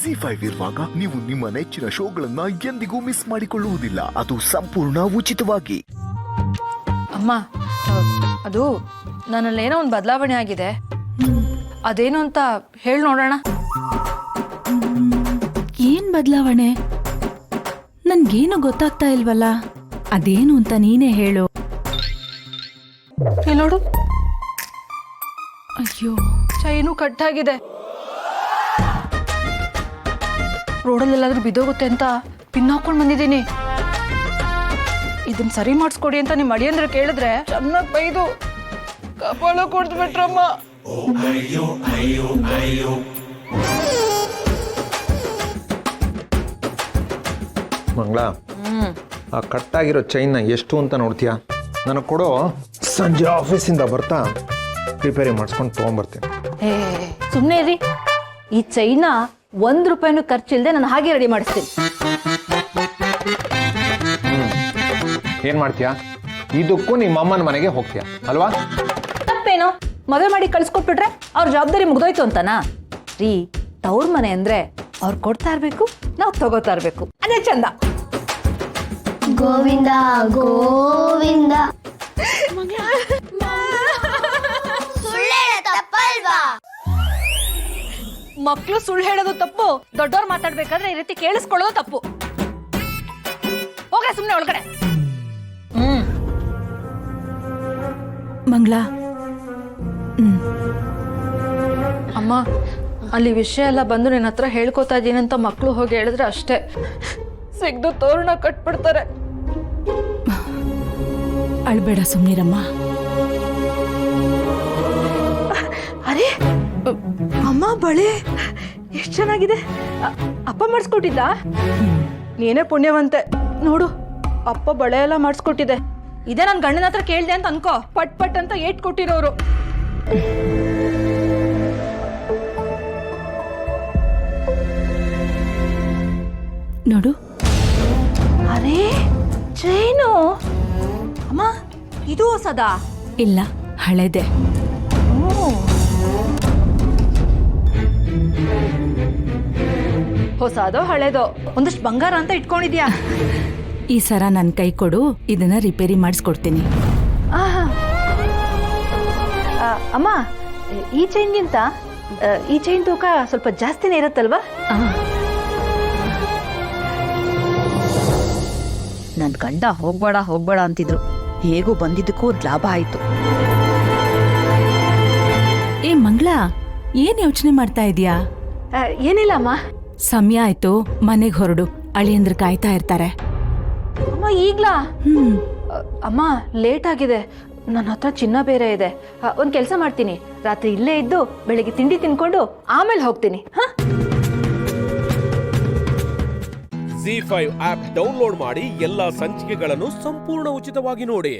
ZEE5 ಇರುವಾಗ ನೀವು ನಿಮ್ಮ ನೆಚ್ಚಿನ ಶೋಗಳನ್ನ ಎಂದಿಗೂ ಮಿಸ್ ಮಾಡಿಕೊಳ್ಳುವುದಿಲ್ಲ. ಅದು ಸಂಪೂರ್ಣ ಉಚಿತವಾಗಿ. ಅಮ್ಮ, ಅದು ನನ್ನಲ್ಲೇನೋ ಒಂದು ಬದಲಾವಣೆ ಆಗಿದೆ. ಅದೇನು ಅಂತ ಹೇಳಿ ನೋಡೋಣ. ಏನ್ ಬದಲಾವಣೆ? ನನ್ಗೇನು ಗೊತ್ತಾಗ್ತಾ ಇಲ್ವಲ್ಲ. ಅದೇನು ಅಂತ ನೀನೇ ಹೇಳು. ಇಲ್ಲಿ ನೋಡು, ಅಯ್ಯೋ, ಚೈನು ಕಟ್ಟಾಗಿದೆ. ರೋಡಲ್ಲೆಲ್ಲಾದ್ರೂ ಬಿದ್ದೋಗುತ್ತೆ ಅಂತ ಪಿನ್ ಹಾಕೊಂಡು ಬಂದಿದ್ದೀನಿ. ಇದನ್ನ ಸರಿ ಮಾಡಿಸ್ಕೊಡಿ ಅಂತ ನಿಮ್ಮ ಅಳಿಯಂದ್ರೆ ಕೇಳಿದ್ರೆ ಚೆನ್ನಾಗಿ ಬೈದು ಕಪಾಳ ಕೊಡ್ಬಿಟ್ರಮ್ಮ. ಮಂಗಳ, ಆ ಕಟ್ಟಾಗಿರೋ ಚೈನ್ನ ಎಷ್ಟು ಅಂತ ನೋಡ್ತೀಯಾ? ನನಗೆ ಕೊಡೋ, ಸಂಜೆ ಆಫೀಸಿಂದ ಬರ್ತಾ ರಿಪೇರಿ ಮಾಡಿಸ್ಕೊಂಡು ತೊಗೊಂಬರ್ತೀನಿ. ಸುಮ್ಮನೆ ಇರಿ. ಈ ಚೈನ ₹1 ಖರ್ಚಿಲ್ಲದೆ ನಾನು ಹಾಗೆ ರೆಡಿ ಮಾಡಿಸ್ತೀನಿ. ಏನು ಮಾಡ್ತೀಯಾ? ಇದಕ್ಕೂ ನಿಮ್ಮ ಅಮ್ಮನ ಮನೆಗೆ ಹೋಗ್ತೀಯಾ ಅಲ್ವಾ? ತಪ್ಪೇನೋ, ಮದುವೆ ಮಾಡಿ ಕಳ್ಸ್ಕೊಟ್ಬಿಟ್ರೆ ಅವ್ರ ಜವಾಬ್ದಾರಿ ಮುಗ್ದೋಯ್ತು ಅಂತನಾ? ರೀ, ತವ್ರ ಮನೆ ಅಂದ್ರೆ ಅವ್ರು ಕೊಡ್ತಾ ಇರ್ಬೇಕು, ನಾವು ತಗೋತಾ ಇರ್ಬೇಕು. ಅದೇ ಚಂದ. ಗೋವಿಂದ ಗೋವಿಂದ. ಮಕ್ಕಳು ಸುಳ್ಳು ಹೇಳೋದು ತಪ್ಪು, ದೊಡ್ಡವ್ರು ಮಾತಾಡ್ಬೇಕಾದ್ರೆ ಈ ರೀತಿ ಕೇಳಿಸ್ಕೊಳ್ಳೋದು ತಪ್ಪು. ಹೋಗ್ರೆ ಸುಮ್ಮನೆ ಒಳಗಡೆ. ಮಂಗಳ. ಅಮ್ಮ, ಅಲ್ಲಿ ವಿಷಯ ಎಲ್ಲ ಬಂದು ನಿನ್ನ ಹತ್ರ ಹೇಳ್ಕೊತಾ ಇದ್ದೀನಿ ಅಂತ ಮಕ್ಕಳು ಹೋಗಿ ಹೇಳಿದ್ರೆ ಅಷ್ಟೇ, ಸಿಗ್ದು ತೋರಣ ಕಟ್ಬಿಡ್ತಾರೆ. ಅಳ್ಬೇಡ, ಸುಮ್ನಿರಮ್ಮ. ಅರೆ ಅಮ್ಮ, ಬಳೆ ಎಷ್ಟು ಚೆನ್ನಾಗಿದೆ. ಅಪ್ಪ ಮಾಡಿಸ್ಕೊಟ್ಟಿದ್ದ? ನೀನೇ ಪುಣ್ಯವಂತೆ ನೋಡು, ಅಪ್ಪ ಬಳೆ ಎಲ್ಲ ಮಾಡಿಸ್ಕೊಟ್ಟಿದೆ. ಇದೇ ನನ್ನ ಗಂಡನ ಹತ್ರ ಕೇಳ್ದೆ ಅಂತ ಅನ್ಕೋ, ಪಟ್ ಪಟ್ ಅಂತ ಏಟ್ ಕೊಟ್ಟಿರೋರು. ನೋಡು. ಅರೆ ಚೈನು. ಅಮ್ಮ, ಇದು ಹೊಸದಾ? ಇಲ್ಲ, ಹಳೆದೆ. ಹೊಸದೋ ಹಳೇದೋ, ಒಂದಷ್ಟು ಬಂಗಾರ ಅಂತ ಇಟ್ಕೊಂಡಿದ್ಯಾ? ಈ ಸರ ನನ್ನ ಕೈ ಕೊಡು, ಇದನ್ನ ರಿಪೇರಿ ಮಾಡಿಸ್ಕೊಡ್ತೀನಿ. ಅಮ್ಮ, ಈ ಚೈನ್ಗಿಂತ ಈ ಚೈನ್ ತೂಕ ಸ್ವಲ್ಪ ಜಾಸ್ತಿನೇ ಇರುತ್ತಲ್ವಾ? ನನ್ನ ಗಂಡ ಹೋಗ್ಬೇಡ ಅಂತಿದ್ರು. ಹೇಗೂ ಬಂದಿದ್ದಕ್ಕೂ ಲಾಭ ಆಯ್ತು. ಏ ಮಂಗಳ, ಏನ್ ಯೋಚನೆ ಮಾಡ್ತಾ ಇದೀಯಾ? ಏನಿಲ್ಲ ಅಮ್ಮ. ಸಮಯ ಆಯ್ತು, ಮನೆಗೆ ಹೊರಡು. ಅಳಿಯಂದ್ರ ಕಾಯ್ತಾ ಇರ್ತಾರೆ. ಅಮ್ಮ, ಈಗ್ಲಾ? ಅಮ್ಮ, ಲೇಟ್ ಆಗಿದೆ. ನನ್ನ ಹತ್ರ ಚಿನ್ನ ಬೇರೆ ಇದೆ. ಒಂದ್ ಕೆಲಸ ಮಾಡ್ತೀನಿ, ರಾತ್ರಿ ಇಲ್ಲೇ ಇದ್ದು ಬೆಳಿಗ್ಗೆ ತಿಂಡಿ ತಿನ್ಕೊಂಡು ಆಮೇಲೆ ಹೋಗ್ತೀನಿ. ZEE5 ಆಪ್ ಡೌನ್ಲೋಡ್ ಮಾಡಿ ಎಲ್ಲಾ ಸಂಚಿಕೆಗಳನ್ನು ಸಂಪೂರ್ಣ ಉಚಿತವಾಗಿ ನೋಡಿ.